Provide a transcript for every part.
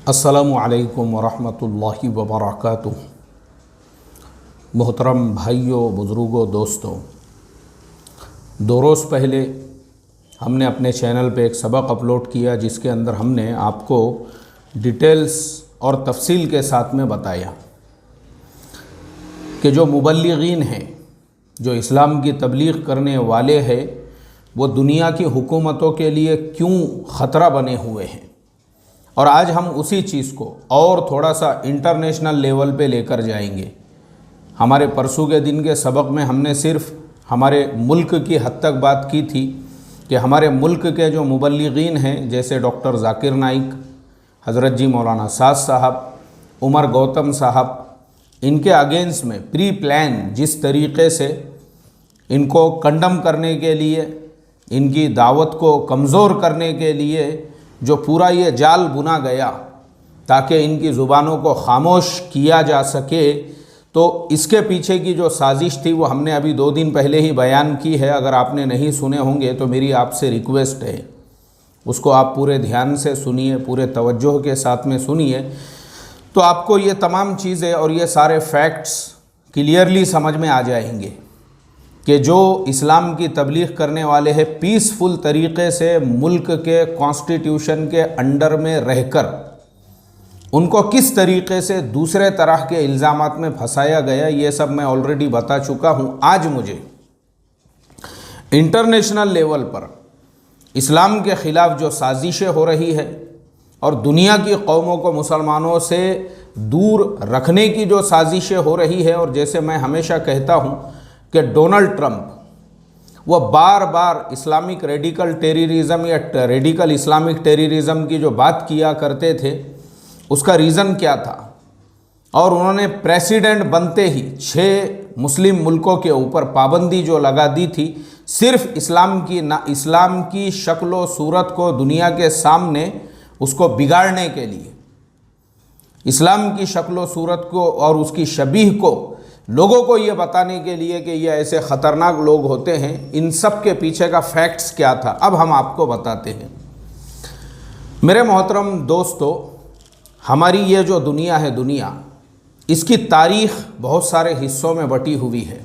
अस्सलामु अलैकुम वरहमतुल्लाहि वबरकातुह। मोहतरम भाइयों, बुज़ुर्गों, दोस्तों, 2 रोज़ पहले हमने अपने चैनल पे एक सबक अपलोड किया जिसके अंदर हमने आपको डिटेल्स और तफसील के साथ में बताया कि जो मुबल्लिगीन हैं, जो इस्लाम की तबलीग करने वाले हैं, वो दुनिया की हुकूमतों के लिए क्यों ख़तरा बने हुए हैं। और आज हम उसी चीज़ को और थोड़ा सा इंटरनेशनल लेवल पे लेकर जाएंगे। हमारे परसों के दिन के सबक में हमने सिर्फ हमारे मुल्क की हद तक बात की थी कि हमारे मुल्क के जो मुबल्लिगीन हैं, जैसे डॉक्टर जाकिर नाइक, हज़रत जी मौलाना साद साहब, उमर गौतम साहब, इनके अगेंस्ट में प्री प्लान जिस तरीक़े से इनको कंडम करने के लिए, इनकी दावत को कमज़ोर करने के लिए जो पूरा ये जाल बुना गया ताकि इनकी ज़ुबानों को खामोश किया जा सके, तो इसके पीछे की जो साजिश थी वो हमने अभी 2 दिन पहले ही बयान की है। अगर आपने नहीं सुने होंगे तो मेरी आपसे रिक्वेस्ट है, उसको आप पूरे ध्यान से सुनिए, पूरे तवज्जो के साथ में सुनिए, तो आपको ये तमाम चीज़ें और ये सारे फैक्ट्स क्लियरली समझ में आ जाएंगे कि जो इस्लाम की तबलीग करने वाले हैं, पीसफुल तरीक़े से मुल्क के कॉन्स्टिट्यूशन के अंडर में रहकर उनको किस तरीक़े से दूसरे तरह के इल्ज़ामात में फंसाया गया, ये सब मैं ऑलरेडी बता चुका हूँ। आज मुझे इंटरनेशनल लेवल पर इस्लाम के ख़िलाफ़ जो साजिशें हो रही है और दुनिया की कौमों को मुसलमानों से दूर रखने की जो साजिशें हो रही है, और जैसे मैं हमेशा कहता हूँ कि डोनाल्ड ट्रंप वह बार बार इस्लामिक रेडिकल टेररिज्म या रेडिकल इस्लामिक टेररिज्म की जो बात किया करते थे, उसका रीज़न क्या था। और उन्होंने प्रेसिडेंट बनते ही 6 मुस्लिम मुल्कों के ऊपर पाबंदी जो लगा दी थी, सिर्फ इस्लाम की शक्ल सूरत को दुनिया के सामने उसको बिगाड़ने के लिए, इस्लाम की शक्ल सूरत को और उसकी शबीह को लोगों को ये बताने के लिए कि ये ऐसे ख़तरनाक लोग होते हैं। इन सब के पीछे का फैक्ट्स क्या था, अब हम आपको बताते हैं। मेरे मोहतरम दोस्तों, हमारी ये जो दुनिया है, दुनिया इसकी तारीख़ बहुत सारे हिस्सों में बटी हुई है।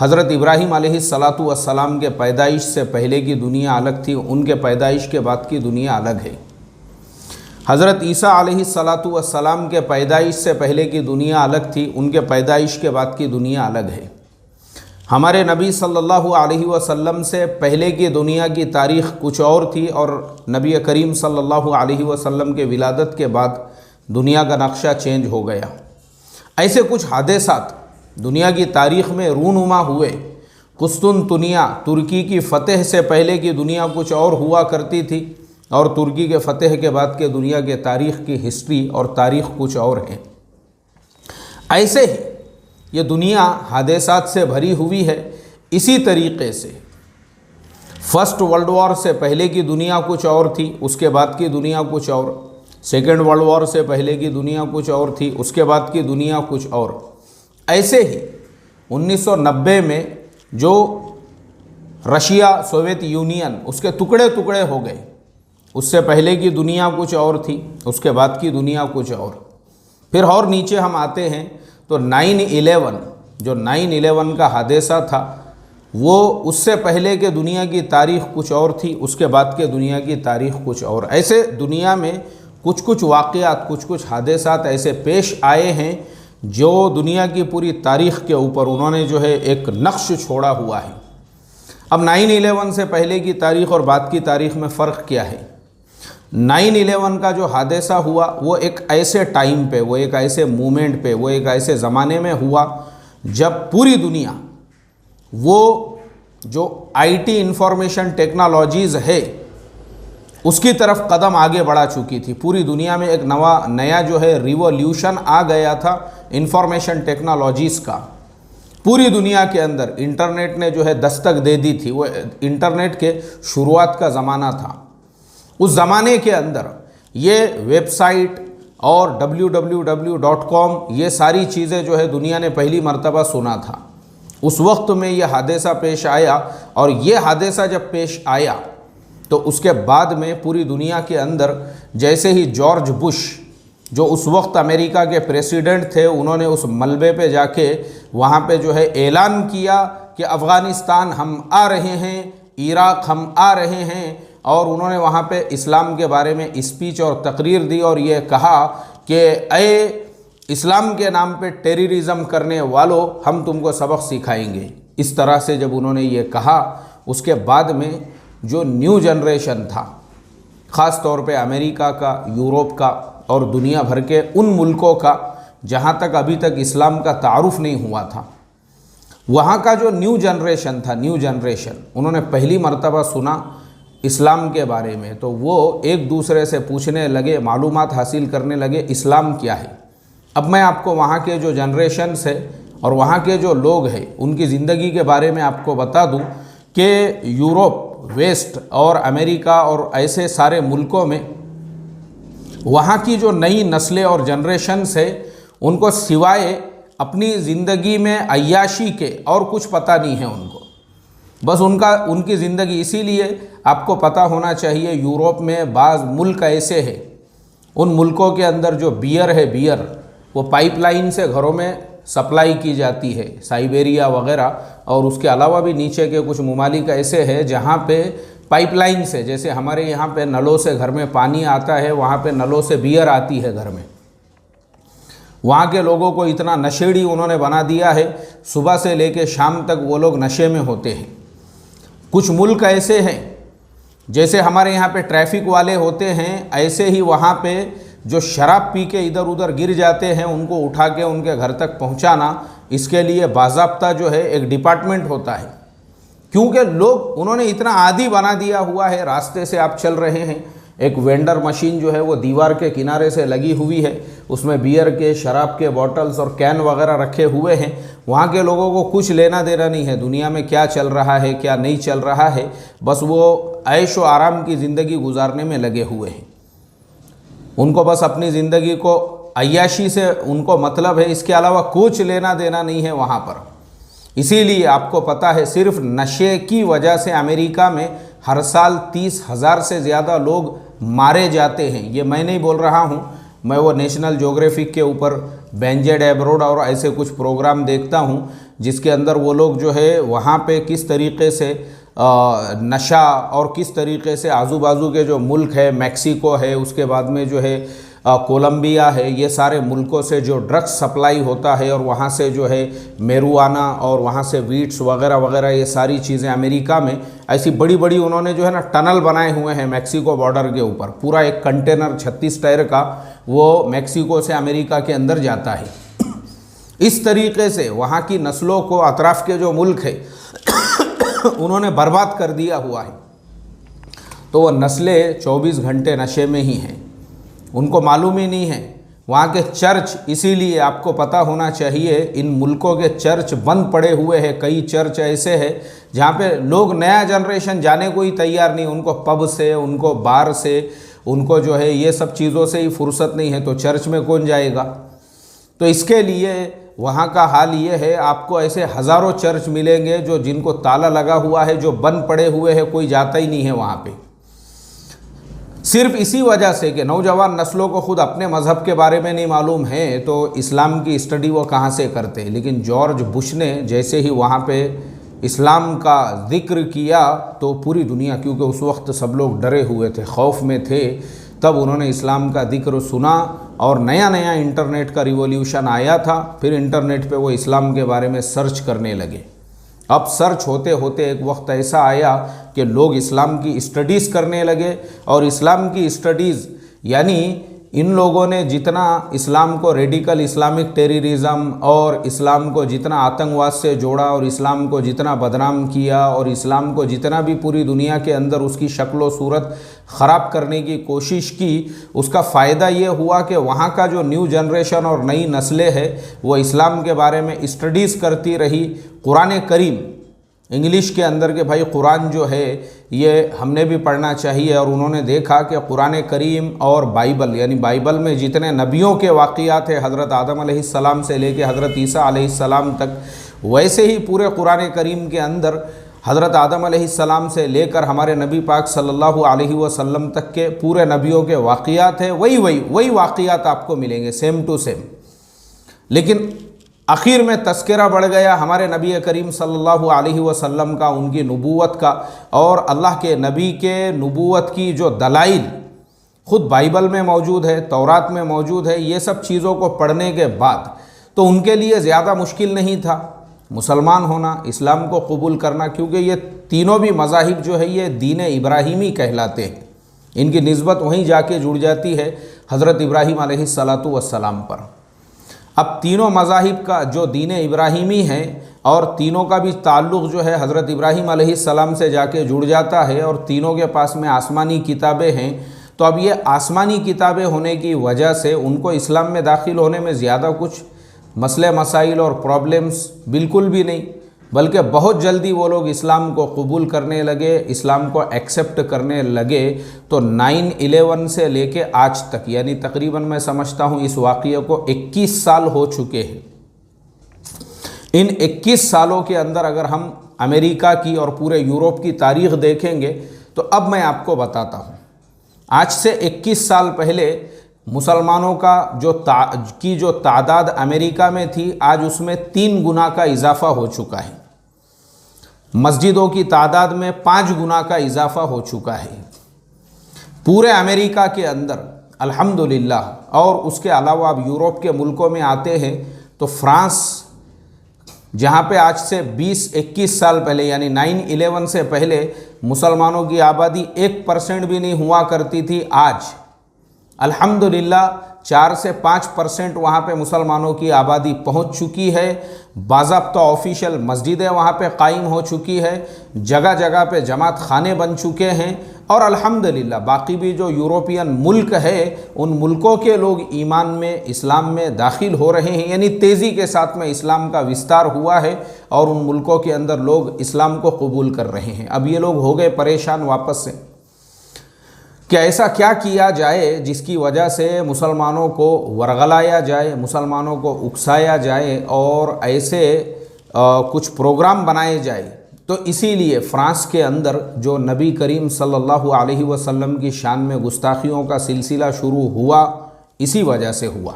हज़रत इब्राहीम अलैहिस्सलातु वस्सलाम के पैदाइश से पहले की दुनिया अलग थी, उनके पैदाइश के बाद की दुनिया अलग है। हज़रत ईसा अलैहिस्सलातु वस्सलाम के पैदाइश से पहले की दुनिया अलग थी, उनके पैदाइश के बाद की दुनिया अलग है। हमारे नबी सल्लल्लाहु अलैहि वसल्लम से पहले की दुनिया की तारीख़ कुछ और थी, और नबी करीम सल्लल्लाहु अलैहि वसल्लम के विलादत के बाद दुनिया का नक्शा चेंज हो गया। ऐसे कुछ हादसात दुनिया की तारीख़ में रूनुमा हुए। कुस्तुनतुनिया, तुर्की की फ़तह से पहले की दुनिया कुछ और हुआ करती थी, और तुर्की के फ़तह के बाद के दुनिया के तारीख़ की हिस्ट्री और तारीख़ कुछ और है। ऐसे ही ये दुनिया हादसात से भरी हुई है। इसी तरीक़े से फर्स्ट वर्ल्ड वॉर से पहले की दुनिया कुछ और थी, उसके बाद की दुनिया कुछ और। सेकेंड वर्ल्ड वॉर से पहले की दुनिया कुछ और थी, उसके बाद की दुनिया कुछ और। ऐसे ही 1990 में जो रशिया, सोवियत यूनियन, उसके टुकड़े टुकड़े हो गए, उससे पहले की दुनिया कुछ और थी, उसके बाद की दुनिया कुछ और। फिर और नीचे हम आते हैं तो 9/11, जो 9/11 का हादसा था, वो उससे पहले के दुनिया की तारीख़ कुछ और थी, उसके बाद के दुनिया की तारीख़ कुछ और। ऐसे दुनिया में कुछ कुछ वाक़यात, कुछ कुछ हादसात ऐसे पेश आए हैं जो दुनिया की पूरी तारीख़ के ऊपर उन्होंने जो है एक नक्श छोड़ा हुआ है। अब 9/11 से पहले की तारीख़ और बाद की तारीख़ में फ़र्क क्या है। 9/11 का जो हादसा हुआ वो एक ऐसे टाइम पे, वो एक ऐसे मोमेंट पे, वो एक ऐसे ज़माने में हुआ जब पूरी दुनिया वो जो IT इंफॉर्मेशन टेक्नोलॉजीज़ है उसकी तरफ कदम आगे बढ़ा चुकी थी। पूरी दुनिया में एक नया जो है रिवॉल्यूशन आ गया था इंफॉर्मेशन टेक्नोलॉजीज़ का। पूरी दुनिया के अंदर इंटरनेट ने जो है दस्तक दे दी थी। वो इंटरनेट के शुरुआत का ज़माना था। उस ज़माने के अंदर ये वेबसाइट और www.com ये सारी चीज़ें जो है दुनिया ने पहली मर्तबा सुना था। उस वक्त में ये हादसा पेश आया, और ये हादसा जब पेश आया तो उसके बाद में पूरी दुनिया के अंदर जैसे ही जॉर्ज बुश जो उस वक्त अमेरिका के प्रेसिडेंट थे, उन्होंने उस मलबे पे जाके वहाँ पे जो है ऐलान किया कि अफ़गानिस्तान हम आ रहे हैं, इराक़ हम आ रहे हैं, और उन्होंने वहाँ पे इस्लाम के बारे में स्पीच और तकरीर दी और ये कहा कि ए इस्लाम के नाम पे टेररिज्म करने वालों, हम तुमको सबक सिखाएंगे। इस तरह से जब उन्होंने ये कहा, उसके बाद में जो न्यू जनरेशन था, ख़ास तौर पे अमेरिका का, यूरोप का और दुनिया भर के उन मुल्कों का जहाँ तक अभी तक इस्लाम का तारुफ नहीं हुआ था, वहाँ का जो न्यू जनरेशन था, न्यू जनरेशन, उन्होंने पहली मर्तबा सुना इस्लाम के बारे में, तो वो एक दूसरे से पूछने लगे, मालूमात हासिल करने लगे इस्लाम क्या है। अब मैं आपको वहाँ के जो जनरेशन्स है और वहाँ के जो लोग हैं उनकी ज़िंदगी के बारे में आपको बता दूँ कि यूरोप, वेस्ट और अमेरिका और ऐसे सारे मुल्कों में वहाँ की जो नई नस्लें और जनरेशन्स है, उनको सिवाय अपनी ज़िंदगी में अय्याशी के और कुछ पता नहीं है उनको। बस उनकी ज़िंदगी, इसीलिए आपको पता होना चाहिए यूरोप में बाज़ मुल्क ऐसे हैं, उन मुल्कों के अंदर जो बियर है, बियर वो पाइपलाइन से घरों में सप्लाई की जाती है, साइबेरिया वगैरह, और उसके अलावा भी नीचे के कुछ ममालिक ऐसे हैं जहाँ पे पाइपलाइन से, जैसे हमारे यहाँ पे नलों से घर में पानी आता है, वहाँ पे नलों से बियर आती है घर में। वहाँ के लोगों को इतना नशेड़ी उन्होंने बना दिया है, सुबह से लेके शाम तक वो लोग नशे में होते हैं। कुछ मुल्क ऐसे हैं जैसे हमारे यहाँ पे ट्रैफिक वाले होते हैं, ऐसे ही वहाँ पे जो शराब पी के इधर उधर गिर जाते हैं, उनको उठा के उनके घर तक पहुँचाना, इसके लिए बाज़ाब्ता जो है एक डिपार्टमेंट होता है। क्योंकि लोग, उन्होंने इतना आदी बना दिया हुआ है। रास्ते से आप चल रहे हैं, एक वेंडर मशीन जो है वो दीवार के किनारे से लगी हुई है, उसमें बियर के, शराब के बॉटल्स और कैन वगैरह रखे हुए हैं। वहाँ के लोगों को कुछ लेना देना नहीं है दुनिया में क्या चल रहा है, क्या नहीं चल रहा है, बस वो ऐश व आराम की ज़िंदगी गुजारने में लगे हुए हैं। उनको बस अपनी ज़िंदगी को अय्याशी से उनको मतलब है, इसके अलावा कुछ लेना देना नहीं है वहाँ पर। इसीलिए आपको पता है, सिर्फ नशे की वजह से अमेरिका में हर साल 30,000 से ज़्यादा लोग मारे जाते हैं। ये मैं नहीं बोल रहा हूँ, मैं वो नेशनल ज्योग्राफिक के ऊपर बेंजेड एब्रोड और ऐसे कुछ प्रोग्राम देखता हूँ, जिसके अंदर वो लोग जो है वहाँ पे किस तरीक़े से नशा और किस तरीक़े से आजू बाजू के जो मुल्क है, मैक्सिको है, उसके बाद में जो है कोलंबिया है, ये सारे मुल्कों से जो ड्रग्स सप्लाई होता है और वहाँ से जो है मेरुआना और वहाँ से वीट्स वगैरह वगैरह, ये सारी चीज़ें अमेरिका में ऐसी बड़ी बड़ी उन्होंने जो है ना टनल बनाए हुए हैं मैक्सिको बॉर्डर के ऊपर। पूरा एक कंटेनर 36 टायर का वो मैक्सिको से अमेरिका के अंदर जाता है। इस तरीक़े से वहाँ की नस्लों को अतराफ़ के जो मुल्क है उन्होंने बर्बाद कर दिया हुआ है। तो वो नस्लें 24 घंटे नशे में ही हैं, उनको मालूम ही नहीं है। वहाँ के चर्च, इसीलिए आपको पता होना चाहिए, इन मुल्कों के चर्च बंद पड़े हुए हैं। कई चर्च ऐसे हैं जहाँ पे लोग, नया जनरेशन जाने को ही तैयार नहीं, उनको पब से, उनको बार से, उनको जो है ये सब चीज़ों से ही फुर्सत नहीं है, तो चर्च में कौन जाएगा। तो इसके लिए वहाँ का हाल ये है, आपको ऐसे हज़ारों चर्च मिलेंगे जो जिनको ताला लगा हुआ है, जो बंद पड़े हुए हैं, कोई जाता ही नहीं है वहाँ पे। सिर्फ इसी वजह से कि नौजवान नस्लों को खुद अपने मज़हब के बारे में नहीं मालूम है, तो इस्लाम की स्टडी वो कहाँ से करते। लेकिन जॉर्ज बुश ने जैसे ही वहाँ पे इस्लाम का ज़िक्र किया तो पूरी दुनिया, क्योंकि उस वक्त सब लोग डरे हुए थे, खौफ में थे, तब उन्होंने इस्लाम का ज़िक्र सुना और नया नया इंटरनेट का रिवॉल्यूशन आया था। फिर इंटरनेट पे वो इस्लाम के बारे में सर्च करने लगे। अब सर्च होते होते एक वक्त ऐसा आया कि लोग इस्लाम की स्टडीज़ करने लगे, और इस्लाम की स्टडीज़ यानी इन लोगों ने जितना इस्लाम को रेडिकल इस्लामिक टेररिज्म और इस्लाम को जितना आतंकवाद से जोड़ा और इस्लाम को जितना बदनाम किया और इस्लाम को जितना भी पूरी दुनिया के अंदर उसकी शक्ल व सूरत ख़राब करने की कोशिश की, उसका फ़ायदा ये हुआ कि वहाँ का जो न्यू जनरेशन और नई नस्लें हैं वो इस्लाम के बारे में स्टडीज़ करती रही। कुरान करीम इंग्लिश के अंदर के भाई कुरान जो है ये हमने भी पढ़ना चाहिए, और उन्होंने देखा कि कुरान करीम और बाइबल यानी बाइबल में जितने नबियों के वाक़ियात हैं हज़रत आदम अलैहिस्सलाम से लेके हज़रत ईसा अलैहिस्सलाम तक, वैसे ही पूरे कुरान करीम के अंदर हज़रत आदम अलैहिस्सलाम से लेकर हमारे नबी पाक सल्लल्लाहु अलैहि वसल्लम तक के पूरे नबियों के वाक़ियात हैं, वही वाक़ियात आपको मिलेंगे सेम टू सेम। लेकिन आखिर में तस्करा बढ़ गया हमारे नबी करीम सल्लल्लाहु अलैहि वसल्लम का, उनकी नबूवत का, और अल्लाह के नबी के नबूवत की जो दलाइल ख़ुद बाइबल में मौजूद है, तौरात में मौजूद है। ये सब चीज़ों को पढ़ने के बाद तो उनके लिए ज़्यादा मुश्किल नहीं था मुसलमान होना, इस्लाम को कबूल करना, क्योंकि ये तीनों भी मज़ाहिब जो है ये दीन इब्राहीमी कहलाते हैं। इनकी निस्बत वहीं जाके जुड़ जाती है हज़रत इब्राहीम अलैहिस्सलातु वस्सलाम पर। अब तीनों मज़ाहिब का जो दीन इब्राहीमी है और तीनों का भी ताल्लुक़ जो है हज़रत इब्राहीम अलैहिस्सलाम से जाके जुड़ जाता है, और तीनों के पास में आसमानी किताबें हैं। तो अब ये आसमानी किताबें होने की वजह से उनको इस्लाम में दाखिल होने में ज़्यादा कुछ मसले मसाइल और प्रॉब्लम्स बिल्कुल भी नहीं, बल्कि बहुत जल्दी वो लोग इस्लाम को कबूल करने लगे, इस्लाम को एक्सेप्ट करने लगे। तो 9/11 से लेके आज तक, यानी तकरीबन मैं समझता हूँ इस वाक़ये को 21 साल हो चुके हैं। इन 21 सालों के अंदर अगर हम अमेरिका की और पूरे यूरोप की तारीख़ देखेंगे तो अब मैं आपको बताता हूँ, आज से 21 साल पहले मुसलमानों का जो तादाद अमेरिका में थी, आज उसमें 3 गुना का इजाफ़ा हो चुका है। मस्जिदों की तादाद में 5 गुना का इजाफ़ा हो चुका है पूरे अमेरिका के अंदर, अल्हम्दुलिल्लाह। और उसके अलावा अब यूरोप के मुल्कों में आते हैं तो फ्रांस, जहाँ पे आज से 20-21 साल पहले यानी 9/11 से पहले मुसलमानों की आबादी 1% भी नहीं हुआ करती थी, आज अल्हम्दुलिल्लाह 4 से 5% वहाँ पे मुसलमानों की आबादी पहुँच चुकी है। बाज़ाब्ता ऑफिशियल मस्जिदें वहाँ पे कायम हो चुकी है, जगह जगह पे जमात खाने बन चुके हैं। और अल्हम्दुलिल्लाह बाकी भी जो यूरोपियन मुल्क है, उन मुल्कों के लोग ईमान में, इस्लाम में दाखिल हो रहे हैं, यानी तेज़ी के साथ में इस्लाम का विस्तार हुआ है और उन मुल्कों के अंदर लोग इस्लाम को कबूल कर रहे हैं। अब ये लोग हो गए परेशान वापस से कि ऐसा क्या किया जाए जिसकी वजह से मुसलमानों को वरगलाया जाए, मुसलमानों को उकसाया जाए और ऐसे कुछ प्रोग्राम बनाए जाए। तो इसीलिए फ़्रांस के अंदर जो नबी करीम सल्लल्लाहु अलैहि वसल्लम की शान में गुस्ताखियों का सिलसिला शुरू हुआ, इसी वजह से हुआ,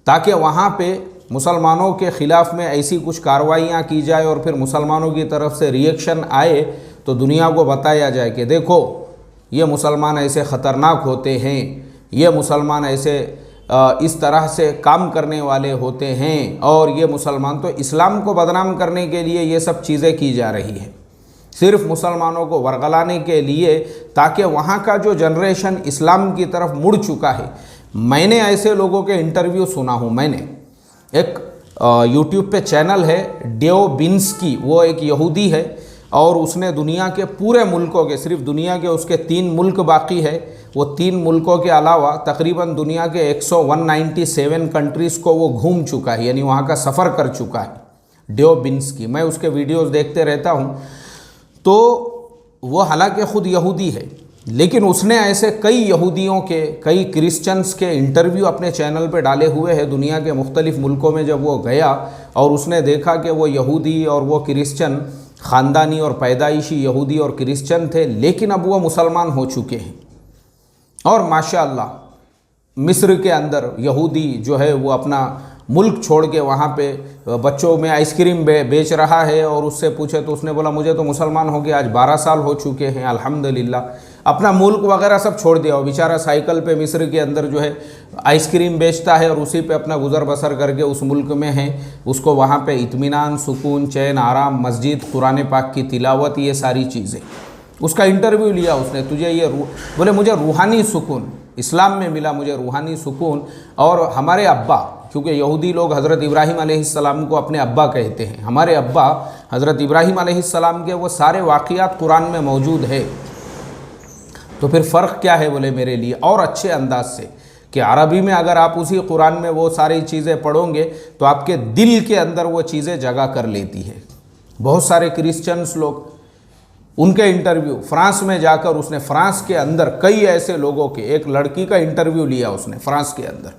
ताकि वहाँ पे मुसलमानों के ख़िलाफ़ में ऐसी कुछ कार्रवाइयाँ की जाए और फिर मुसलमानों की तरफ से रिएक्शन आए तो दुनिया को बताया जाए कि देखो ये मुसलमान ऐसे ख़तरनाक होते हैं, ये मुसलमान ऐसे इस तरह से काम करने वाले होते हैं, और ये मुसलमान, तो इस्लाम को बदनाम करने के लिए ये सब चीज़ें की जा रही है, सिर्फ़ मुसलमानों को वरगलाने के लिए, ताकि वहाँ का जो जनरेशन इस्लाम की तरफ मुड़ चुका है। मैंने ऐसे लोगों के इंटरव्यू सुना हूँ। मैंने एक यूट्यूब पे चैनल है डेव बिन्स्की, वो एक यहूदी है और उसने दुनिया के पूरे मुल्कों के, सिर्फ दुनिया के उसके 3 मुल्क बाकी है, वो 3 मुल्कों के अलावा तकरीबन दुनिया के 197 कंट्रीज़ को वो घूम चुका है, यानी वहाँ का सफ़र कर चुका है डेव बिन्स्की। मैं उसके वीडियोस देखते रहता हूँ। तो वो हालांकि ख़ुद यहूदी है, लेकिन उसने ऐसे कई यहूदियों के, कई क्रिश्चियंस के इंटरव्यू अपने चैनल पे डाले हुए हैं दुनिया के मुख्तलिफ़ मुल्कों में। जब वो गया और उसने देखा कि वो यहूदी और वो क्रिश्चियन ख़ानदानी और पैदाइशी यहूदी और क्रिश्चियन थे, लेकिन अब वो मुसलमान हो चुके हैं। और माशाअल्लाह मिस्र के अंदर यहूदी जो है वो अपना मुल्क छोड़ के वहाँ पे बच्चों में आइसक्रीम बेच रहा है, और उससे पूछे तो उसने बोला मुझे तो मुसलमान हो गया आज 12 साल हो चुके हैं, अल्हम्दुलिल्लाह। अपना मुल्क वगैरह सब छोड़ दिया, और बेचारा साइकिल पे मिस्र के अंदर जो है आइसक्रीम बेचता है और उसी पे अपना गुज़र बसर करके उस मुल्क में है। उसको वहाँ पे इत्मीनान, सुकून, चैन, आराम, मस्जिद, कुरान पाक की तिलावत, ये सारी चीज़ें। उसका इंटरव्यू लिया उसने, तुझे ये बोले मुझे रूहानी सुकून इस्लाम में मिला, मुझे रूहानी सुकून। और हमारे अब्बा, क्योंकि यहूदी लोग हज़रत इब्राहीम अलैहिस्सलाम को अपने अब्बा कहते हैं, हमारे अब्बा हज़रत इब्राहीम अलैहिस्सलाम के वो सारे वाक़ियात कुरान में मौजूद है। तो फिर फ़र्क क्या है बोले मेरे लिए, और अच्छे अंदाज से कि अरबी में अगर आप उसी कुरान में वो सारी चीज़ें पढ़ोगे तो आपके दिल के अंदर वो चीज़ें जगह कर लेती है। बहुत सारे क्रिश्चियंस लोग, उनके इंटरव्यू फ्रांस में जाकर उसने फ्रांस के अंदर कई ऐसे लोगों के, एक लड़की का इंटरव्यू लिया उसने फ्रांस के अंदर,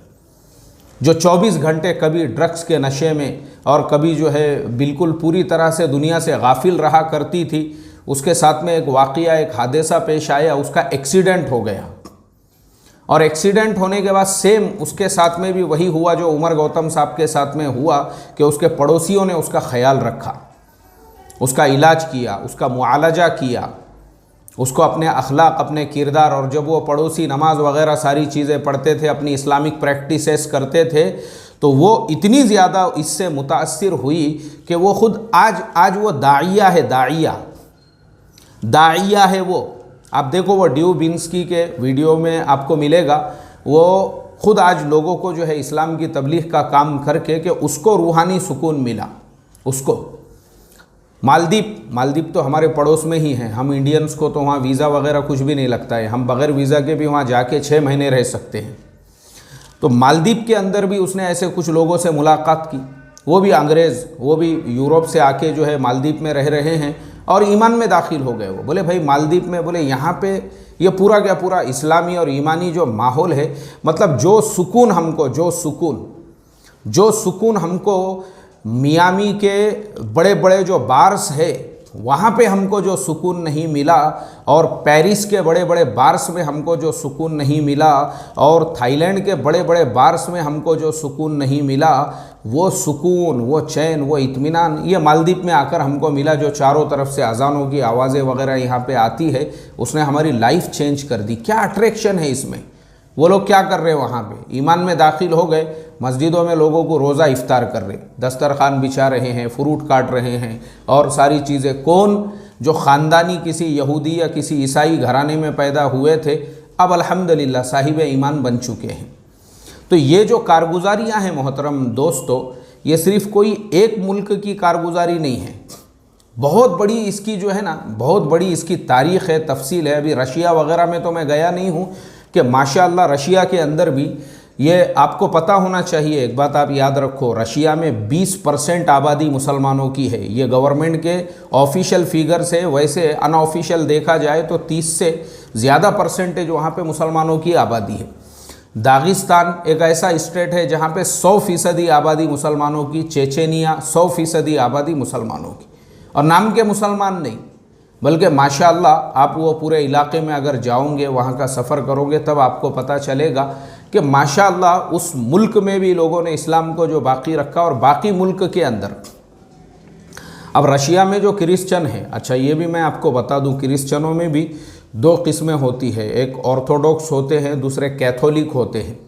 जो 24 घंटे कभी ड्रग्स के नशे में और कभी जो है बिल्कुल पूरी तरह से दुनिया से गाफिल रहा करती थी, उसके साथ में एक वाक़या, एक हादसा पेश आया, उसका एक्सीडेंट हो गया। और एक्सीडेंट होने के बाद सेम उसके साथ में भी वही हुआ जो उमर गौतम साहब के साथ में हुआ कि उसके पड़ोसियों ने उसका ख्याल रखा, उसका इलाज किया, उसका मुआलजा किया, उसको अपने अखलाक, अपने किरदार, और जब वो पड़ोसी नमाज वगैरह सारी चीज़ें पढ़ते थे, अपनी इस्लामिक प्रैक्टिसेस करते थे, तो वो इतनी ज़्यादा इससे मुतासिर हुई कि वो ख़ुद आज वो दाइया है, दाइया है वो। आप देखो वो ड्यू बिन्स्की के वीडियो में आपको मिलेगा, वो ख़ुद आज लोगों को जो है इस्लाम की तबलीग का काम करके कि उसको रूहानी सुकून मिला। उसको मालदीव तो हमारे पड़ोस में ही हैं, हम इंडियंस को तो वहाँ वीज़ा वगैरह कुछ भी नहीं लगता है, हम बग़ैर वीज़ा के भी वहाँ जाके 6 महीने रह सकते हैं। तो मालदीव के अंदर भी उसने ऐसे कुछ लोगों से मुलाकात की, वो भी अंग्रेज़, वो भी यूरोप से आके जो है मालदीव में रह रहे हैं और ईमान में दाखिल हो गए। वो बोले भाई मालदीव में, बोले यहाँ पे ये पूरा क्या पूरा इस्लामी और ईमानी जो माहौल है, मतलब जो सुकून हमको मियामी के बड़े बड़े जो बार्स है वहाँ पे हमको जो सुकून नहीं मिला, और पेरिस के बड़े बड़े बार्स में हमको जो सुकून नहीं मिला, और थाईलैंड के बड़े बड़े बार्स में हमको जो सुकून नहीं मिला, वो सुकून, वो चैन, वो इत्मीनान ये मालदीव में आकर हमको मिला। जो चारों तरफ से अजानों की आवाज़ें वगैरह यहाँ पे आती है, उसने हमारी लाइफ चेंज कर दी। क्या अट्रैक्शन है इसमें। वो लोग क्या कर रहे हैं वहाँ पे, ईमान में दाखिल हो गए, मस्जिदों में लोगों को रोज़ा इफ्तार कर रहे, दस्तरखान बिछा रहे हैं, फ्रूट काट रहे हैं और सारी चीज़ें। कौन जो ख़ानदानी किसी यहूदी या किसी ईसाई घराने में पैदा हुए थे, अब अल्हम्दुलिल्लाह साहिब ईमान बन चुके हैं। तो ये जो कारगुजारियाँ हैं मोहतरम दोस्तों, ये सिर्फ़ कोई एक मुल्क की कारगुजारी नहीं है, बहुत बड़ी इसकी जो है ना, बहुत बड़ी इसकी तारीख़ है, तफसील है। अभी रशिया वगैरह में तो मैं गया नहीं हूँ कि माशाअल्लाह रशिया के अंदर भी ये आपको पता होना चाहिए। एक बात आप याद रखो, रशिया में 20% आबादी मुसलमानों की है। ये गवर्नमेंट के ऑफिशियल फिगर्स है, वैसे अनऑफिशियल देखा जाए तो 30 से ज़्यादा परसेंटेज वहाँ पे मुसलमानों की आबादी है। दागिस्तान एक ऐसा स्टेट है जहाँ पे 100% आबादी मुसलमानों की। चेचेनिया 100% आबादी मुसलमानों की, और नाम के मुसलमान नहीं, बल्कि माशाअल्लाह आप वो पूरे इलाके में अगर जाओगे, वहाँ का सफ़र करोगे, तब आपको पता चलेगा कि माशाअल्लाह उस मुल्क में भी लोगों ने इस्लाम को जो बाकी रखा। और बाकी मुल्क के अंदर अब रशिया में जो क्रिश्चियन है, अच्छा ये भी मैं आपको बता दूं, क्रिश्चियनों में भी 2 किस्में होती है, एक ऑर्थोडॉक्स होते हैं, दूसरे कैथोलिक होते हैं।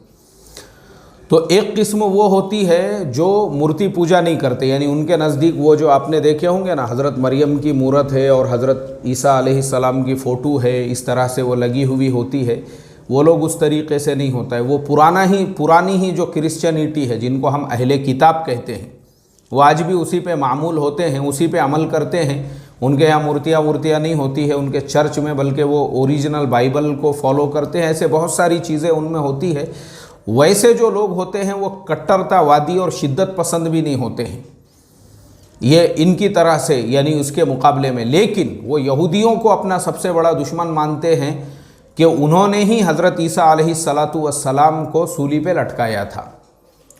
तो एक किस्म वो होती है जो मूर्ति पूजा नहीं करते, यानी उनके नज़दीक वो जो आपने देखे होंगे ना, हज़रत मरियम की मूरत है और हज़रत ईसा अलैहिस्सलाम की फ़ोटो है, इस तरह से वो लगी हुई होती है, वो लोग उस तरीक़े से नहीं होता है। वो पुरानी ही जो क्रिश्चियनिटी है, जिनको हम अहले किताब कहते हैं, वो आज भी उसी पे मामूल होते हैं, उसी पे अमल करते हैं। उनके यहाँ मूर्तियाँ नहीं होती है उनके चर्च में, बल्कि वो ओरिजिनल बाइबल को फॉलो करते हैं। ऐसे बहुत सारी चीज़ें उनमें होती है। वैसे जो लोग होते हैं वो कट्टरतावादी और शिद्दत पसंद भी नहीं होते हैं ये इनकी तरह से, यानी उसके मुकाबले में। लेकिन वो यहूदियों को अपना सबसे बड़ा दुश्मन मानते हैं कि उन्होंने ही हज़रत ईसा अलैहिस्सलातु वस्सलाम को सूली पे लटकाया था,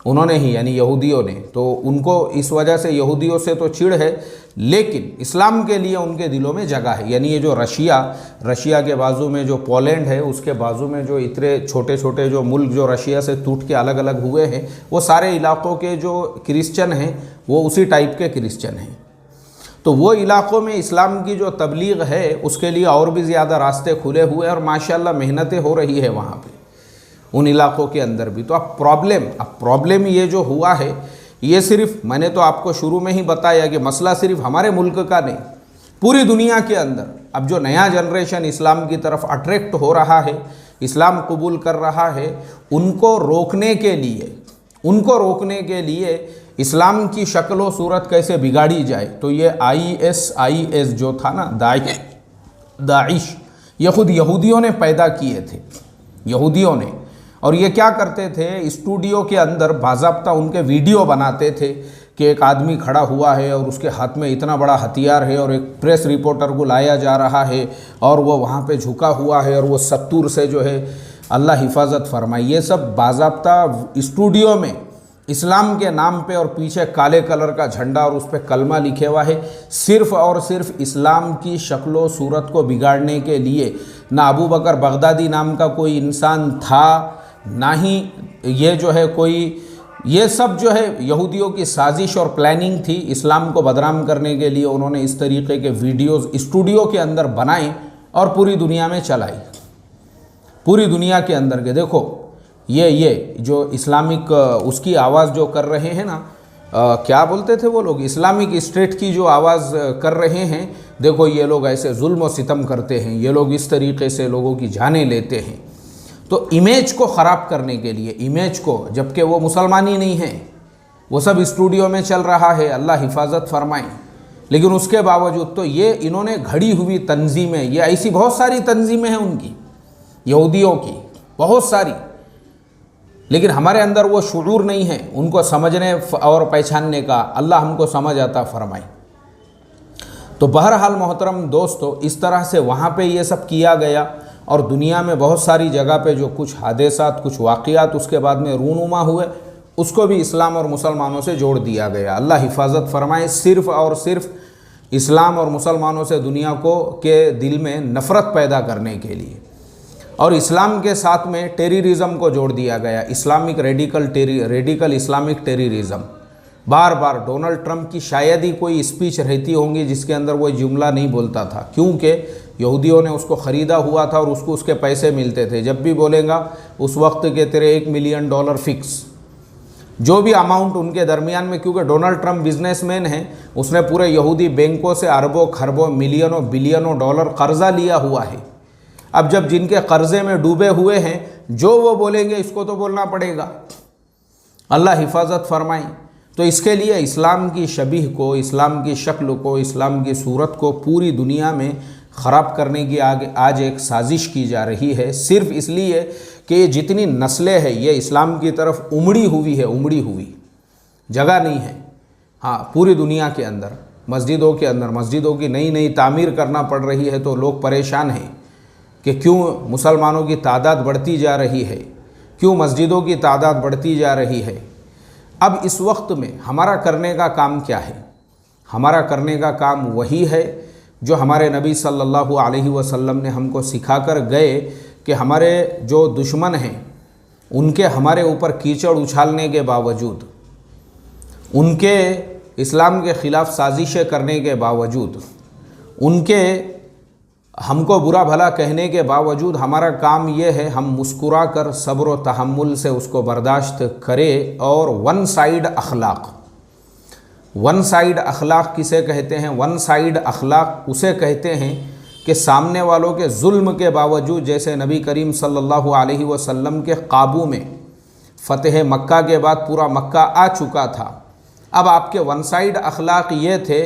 उन्होंने ही, यानी यहूदियों ने। तो उनको इस वजह से यहूदियों से तो चिढ़ है, लेकिन इस्लाम के लिए उनके दिलों में जगह है। यानी ये जो रशिया के बाजू में जो पोलैंड है, उसके बाजू में जो इतने छोटे छोटे जो मुल्क जो रशिया से टूट के अलग अलग हुए हैं, वो सारे इलाक़ों के जो क्रिश्चियन हैं वो उसी टाइप के क्रिश्चियन हैं। तो वो इलाक़ों में इस्लाम की जो तबलीग है, उसके लिए और भी ज़्यादा रास्ते खुले हुए हैं और माशाअल्लाह मेहनतें हो रही है वहाँ पे, उन इलाक़ों के अंदर भी। तो अब प्रॉब्लम ये जो हुआ है, ये सिर्फ, मैंने तो आपको शुरू में ही बताया कि मसला सिर्फ हमारे मुल्क का नहीं, पूरी दुनिया के अंदर अब जो नया जनरेशन इस्लाम की तरफ अट्रैक्ट हो रहा है, इस्लाम कबूल कर रहा है, उनको रोकने के लिए इस्लाम की शक्ल व सूरत कैसे बिगाड़ी जाए। तो ये ISIS जो था ना, दाइश, ये ख़ुद यहूदियों ने पैदा किए थे, यहूदियों ने। और ये क्या करते थे, स्टूडियो के अंदर बाज़ाब्ता उनके वीडियो बनाते थे कि एक आदमी खड़ा हुआ है और उसके हाथ में इतना बड़ा हथियार है और एक प्रेस रिपोर्टर को लाया जा रहा है और वो वहाँ पे झुका हुआ है और वो सत्तूर से जो है अल्लाह हिफाजत फरमाए। ये सब बाज़ाब्ता स्टूडियो में इस्लाम के नाम पे और पीछे काले कलर का झंडा और उस पर कलमा लिखे हुआ है, सिर्फ़ और सिर्फ इस्लाम की शक्लो सूरत को बिगाड़ने के लिए। ना अबू बकर बगदादी नाम का कोई इंसान था, ना ही ये जो है कोई, ये सब जो है यहूदियों की साजिश और प्लानिंग थी इस्लाम को बदनाम करने के लिए। उन्होंने इस तरीके के वीडियोज़ स्टूडियो के अंदर बनाए और पूरी दुनिया में चलाई, पूरी दुनिया के अंदर के। देखो ये जो इस्लामिक उसकी आवाज़ जो कर रहे हैं ना, क्या बोलते थे वो लोग, इस्लामिक स्टेट की जो आवाज़ कर रहे हैं, देखो ये लोग ऐसे जुल्म और सितम करते हैं, ये लोग इस तरीके से लोगों की जानें लेते हैं। तो इमेज को ख़राब करने के लिए, इमेज को, जबकि वो मुसलमान ही नहीं है, वो सब स्टूडियो में चल रहा है, अल्लाह हिफाजत फरमाए। लेकिन उसके बावजूद तो ये इन्होंने घड़ी हुई तंजीमें, ये ऐसी बहुत सारी तंजीमें हैं उनकी, यहूदियों की बहुत सारी, लेकिन हमारे अंदर वो शुऊर नहीं है उनको समझने और पहचानने का। अल्लाह हमको समझ आता फरमाए। तो बहरहाल मोहतरम दोस्तों, इस तरह से वहाँ पे ये सब किया गया और दुनिया में बहुत सारी जगह पे जो कुछ हादसात, कुछ वाक़ियात उसके बाद में रूनुमा हुए, उसको भी इस्लाम और मुसलमानों से जोड़ दिया गया। अल्लाह हिफाजत फरमाए। सिर्फ़ और सिर्फ इस्लाम और मुसलमानों से दुनिया को के दिल में नफ़रत पैदा करने के लिए, और इस्लाम के साथ में टेररिज्म को जोड़ दिया गया, इस्लामिक रेडिकल इस्लामिक टेररिज्म। बार बार डोनाल्ड ट्रंप की शायद ही कोई स्पीच रहती होंगी जिसके अंदर वो जुमला नहीं बोलता था, क्योंकि यहूदियों ने उसको ख़रीदा हुआ था और उसको उसके पैसे मिलते थे। जब भी बोलेगा उस वक्त के तेरे $1 मिलियन फिक्स, जो भी अमाउंट उनके दरमियान में, क्योंकि डोनाल्ड ट्रंप बिजनेसमैन है, उसने पूरे यहूदी बैंकों से अरबों खरबों मिलियनों बिलियनों डॉलर कर्जा लिया हुआ है। अब जब जिनके कर्जे में डूबे हुए हैं, जो वो बोलेंगे इसको तो बोलना पड़ेगा। अल्लाह हिफाजत फरमाए। तो इसके लिए इस्लाम की शबीह को, इस्लाम की शक्ल को, इस्लाम की सूरत को पूरी दुनिया में ख़राब करने की आज एक साजिश की जा रही है, सिर्फ़ इसलिए कि ये जितनी नस्लें हैं ये इस्लाम की तरफ उमड़ी हुई है, उमड़ी हुई जगह नहीं है। हाँ, पूरी दुनिया के अंदर मस्जिदों के अंदर मस्जिदों की नई नई तामीर करना पड़ रही है, तो लोग परेशान हैं कि क्यों मुसलमानों की तादाद बढ़ती जा रही है, क्यों मस्जिदों की तादाद बढ़ती जा रही है। अब इस वक्त में हमारा करने का काम क्या है? हमारा करने का काम वही है जो हमारे नबी सल्लल्लाहु अलैहि वसल्लम ने हमको सिखा कर गए कि हमारे जो दुश्मन हैं उनके हमारे ऊपर कीचड़ उछालने के बावजूद, उनके इस्लाम के ख़िलाफ़ साजिशें करने के बावजूद, उनके हमको बुरा भला कहने के बावजूद हमारा काम ये है हम मुस्कुरा कर सब्र व तहम्मुल से उसको बर्दाश्त करें। और वन साइड अखलाक, वन साइड अखलाक किसे कहते हैं? वन साइड अखलाक उसे कहते हैं कि सामने वालों के जुल्म के बावजूद, जैसे नबी करीम सल्लल्लाहु अलैहि वसल्लम के काबू में फ़तेह मक्का के बाद पूरा मक्का आ चुका था। अब आपके वन साइड अखलाक ये थे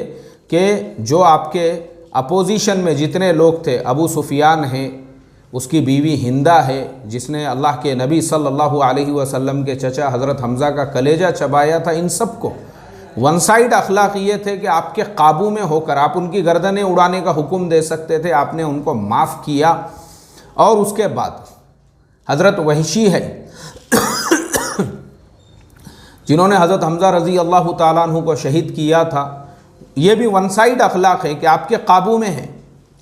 कि जो आपके अपोजिशन में जितने लोग थे, अबू सुफियान है, उसकी बीवी हिंदा है जिसने अल्लाह के नबी सल्लल्लाहु अलैहि वसल्लम के चचा हज़रत हमज़ा का कलेजा चबाया था, इन सब को वन साइड अखलाक ये थे कि आपके काबू में होकर आप उनकी गर्दनें उड़ाने का हुक्म दे सकते थे। आपने उनको माफ़ किया। और उसके बाद हज़रत वहशी है जिन्होंने हज़रत हमज़ा रज़ी अल्लाह ताला अन्हु को शहीद किया था, ये भी वन साइड अखलाक है कि आपके काबू में है,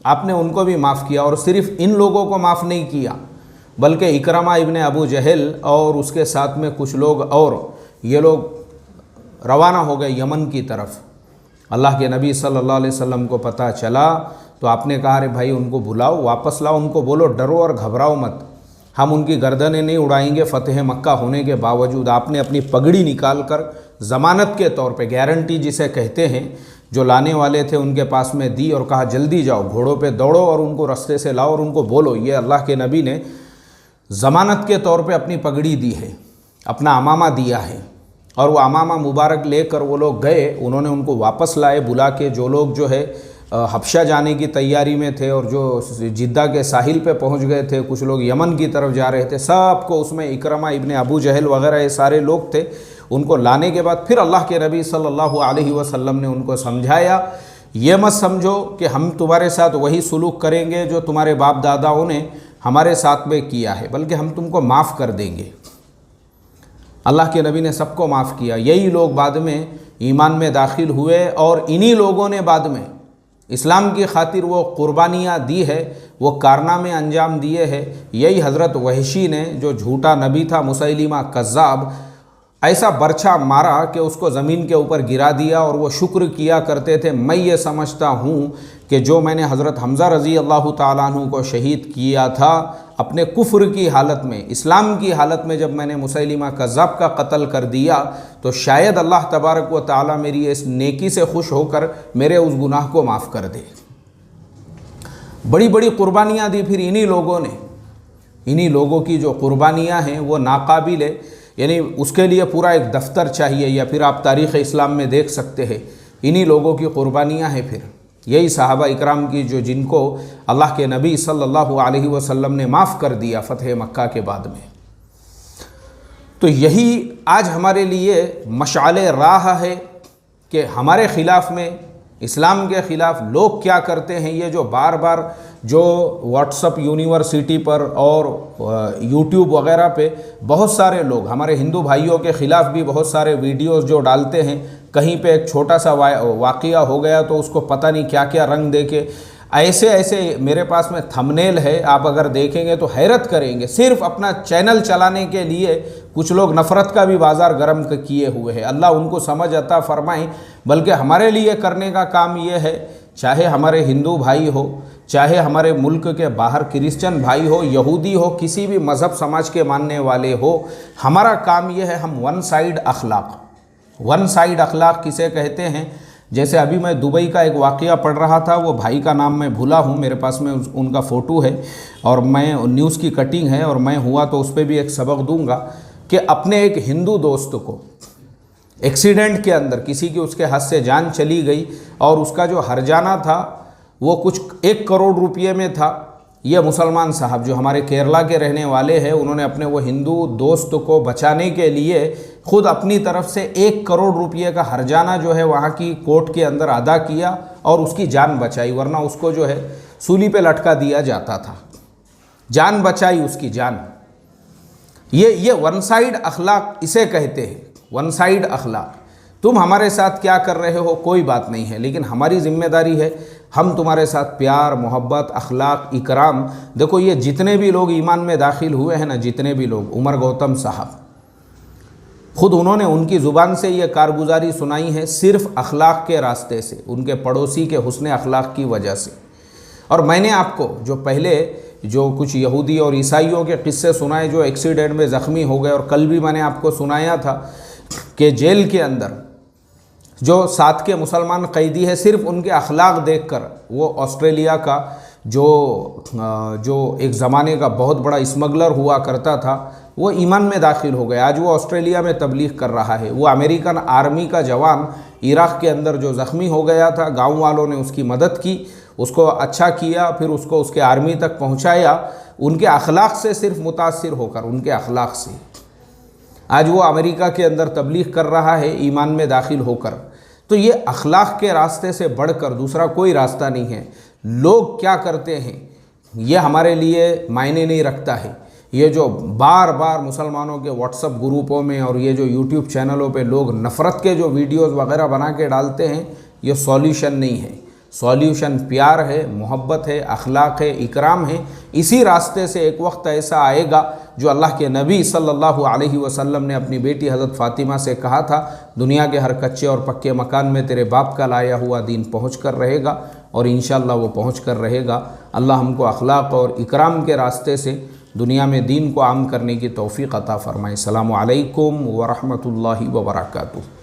आपने उनको भी माफ़ किया। और सिर्फ़ इन लोगों को माफ़ नहीं किया बल्कि इकरमा इब्ने अबू जहल और उसके साथ में कुछ लोग और, ये लोग रवाना हो गए यमन की तरफ। अल्लाह के नबी सल्लल्लाहु अलैहि वसल्लम को पता चला तो आपने कहा, अरे भाई उनको बुलाओ, वापस लाओ, उनको बोलो डरो और घबराओ मत, हम उनकी गर्दनें नहीं उड़ाएंगे फ़तेह मक्का होने के बावजूद। आपने अपनी पगड़ी निकाल कर ज़मानत के तौर पे, गारंटी जिसे कहते हैं, जो लाने वाले थे उनके पास में दी और कहा जल्दी जाओ, घोड़ों पे दौड़ो और उनको रास्ते से लाओ और उनको बोलो ये अल्लाह के नबी ने ज़मानत के तौर पे अपनी पगड़ी दी है, अपना अमामा दिया है। और वो अमामा मुबारक लेकर वो लोग गए, उन्होंने उनको वापस लाए बुला के। जो लोग जो है हबशा जाने की तैयारी में थे और जो जिद्दा के साहिल पे पहुंच गए थे, कुछ लोग यमन की तरफ जा रहे थे, सबको उसमें इकरमा इब्ने अबू जहल वगैरह ये सारे लोग थे। उनको लाने के बाद फिर अल्लाह के नबी सल्लल्लाहु अलैहि वसल्लम ने उनको समझाया, ये मत समझो कि हम तुम्हारे साथ वही सुलूक करेंगे जो तुम्हारे बाप दादाओं ने हमारे साथ में किया है, बल्कि हम तुमको माफ़ कर देंगे। अल्लाह के नबी ने सबको माफ़ किया। यही लोग बाद में ईमान में दाखिल हुए और इन्हीं लोगों ने बाद में इस्लाम की खातिर वो कुर्बानियाँ दी है, वो कारनामे अंजाम दिए हैं। यही हज़रत वहशी ने, जो झूठा नबी था मुसैलिमा कज़्ज़ाब, ऐसा बर्छा मारा कि उसको ज़मीन के ऊपर गिरा दिया और वो शुक्र किया करते थे, मैं ये समझता हूँ कि जो मैंने हज़रत हमज़ा रज़ी अल्लाह ताला अन्हु को शहीद किया था अपने कुफ्र की हालत में, इस्लाम की हालत में, जब मैंने मुसैलिमा कज़्ज़ाब का कत्ल कर दिया तो शायद अल्लाह तबारक व ताला मेरी इस नेकी से खुश होकर मेरे उस गुनाह को माफ़ कर दे। बड़ी बड़ी कुर्बानियाँ दी फिर इन्हीं लोगों ने। इन्हीं लोगों की जो कुर्बानियाँ हैं वो नाकाबिल है, यानी उसके लिए पूरा एक दफ्तर चाहिए, या फिर आप तारीख़ इस्लाम में देख सकते हैं। इन्हीं लोगों की कुर्बानियाँ हैं। फिर यही सहाबा इकराम की जो जिनको अल्लाह के नबी सल्लल्लाहु अलैहि वसल्लम ने माफ़ कर दिया फ़तह मक्का के बाद में। तो यही आज हमारे लिए मशाले राह है कि हमारे ख़िलाफ़ में, इस्लाम के ख़िलाफ़ लोग क्या करते हैं। ये जो बार बार जो व्हाट्सअप यूनिवर्सिटी पर और यूट्यूब वगैरह पे बहुत सारे लोग हमारे हिंदू भाइयों के ख़िलाफ़ भी बहुत सारे वीडियोस जो डालते हैं, कहीं पे एक छोटा सा वाक़िया हो गया तो उसको पता नहीं क्या क्या रंग दे के ऐसे ऐसे, मेरे पास में थंबनेल है, आप अगर देखेंगे तो हैरत करेंगे। सिर्फ अपना चैनल चलाने के लिए कुछ लोग नफ़रत का भी बाज़ार गर्म किए हुए हैं। अल्लाह उनको समझ अता फ़रमाए। बल्कि हमारे लिए करने का काम ये है, चाहे हमारे हिंदू भाई हो, चाहे हमारे मुल्क के बाहर क्रिश्चियन भाई हो, यहूदी हो, किसी भी मज़हब समाज के मानने वाले हो, हमारा काम ये है हम वन साइड अखलाक किसे कहते हैं। जैसे अभी मैं दुबई का एक वाक़या पढ़ रहा था, वो भाई का नाम मैं भूला हूँ, मेरे पास में उनका फ़ोटो है और मैं न्यूज़ की कटिंग है और मैं हुआ तो उस पर भी एक सबक दूंगा कि अपने एक हिंदू दोस्त को एक्सीडेंट के अंदर किसी की उसके हाथ से जान चली गई और उसका जो हर्जाना था वो कुछ 1 करोड़ रुपये में था। ये मुसलमान साहब जो हमारे केरला के रहने वाले हैं, उन्होंने अपने वो हिंदू दोस्त को बचाने के लिए खुद अपनी तरफ से 1 करोड़ रुपये का हर्जाना जो है वहाँ की कोर्ट के अंदर अदा किया और उसकी जान बचाई, वरना उसको जो है सूली पे लटका दिया जाता था। जान बचाई उसकी जान। ये वन साइड अखलाक इसे कहते हैं, वन साइड अखलाक। तुम हमारे साथ क्या कर रहे हो कोई बात नहीं है, लेकिन हमारी जिम्मेदारी है हम तुम्हारे साथ प्यार, मोहब्बत, अखलाक, इकराम। देखो ये जितने भी लोग ईमान में दाखिल हुए हैं ना, जितने भी लोग, उमर गौतम साहब खुद उन्होंने उनकी ज़ुबान से ये कारगुजारी सुनाई है सिर्फ़ अखलाक के रास्ते से, उनके पड़ोसी के हुस्न अखलाक की वजह से। और मैंने आपको जो पहले जो कुछ यहूदी और ईसाइयों के किस्से सुनाए जो एक्सीडेंट में ज़ख्मी हो गए, और कल भी मैंने आपको सुनाया था कि जेल के अंदर जो 7 के मुसलमान कैदी है, सिर्फ उनके अखलाक देखकर वो ऑस्ट्रेलिया का जो एक ज़माने का बहुत बड़ा स्मगलर हुआ करता था, वो ईमान में दाखिल हो गया। आज वो ऑस्ट्रेलिया में तबलीग कर रहा है। वो अमेरिकन आर्मी का जवान इराक़ के अंदर जो ज़ख्मी हो गया था, गाँव वालों ने उसकी मदद की, उसको अच्छा किया, फिर उसको उसके आर्मी तक पहुँचाया। उनके अखलाक से सिर्फ मुतासिर होकर, उनके अखलाक से आज वो अमेरिका के अंदर तबलीग कर रहा है ईमान में दाखिल होकर। तो ये अखलाक के रास्ते से बढ़कर दूसरा कोई रास्ता नहीं है। लोग क्या करते हैं ये हमारे लिए मायने नहीं रखता है। ये जो बार बार मुसलमानों के व्हाट्सएप ग्रुपों में और ये जो यूट्यूब चैनलों पे लोग नफ़रत के जो वीडियोस वगैरह बना के डालते हैं, ये सॉल्यूशन नहीं है। सॉल्यूशन प्यार है, मोहब्बत है, अखलाक है, इकराम है। इसी रास्ते से एक वक्त ऐसा आएगा जो अल्लाह के नबी सल्लल्लाहु अलैहि वसल्लम ने अपनी बेटी हज़रत फ़ातिमा से कहा था, दुनिया के हर कच्चे और पक्के मकान में तेरे बाप का लाया हुआ दीन पहुँच कर रहेगा, और इंशाअल्लाह वो पहुँच कर रहेगा। अल्लाह हमको अखलाक और इकराम के रास्ते से दुनिया में दीन को आम करने की तौफ़ीक़ अता फ़रमाए। अस्सलामु अलैकुम व रहमतुल्लाहि व बरकातुहू।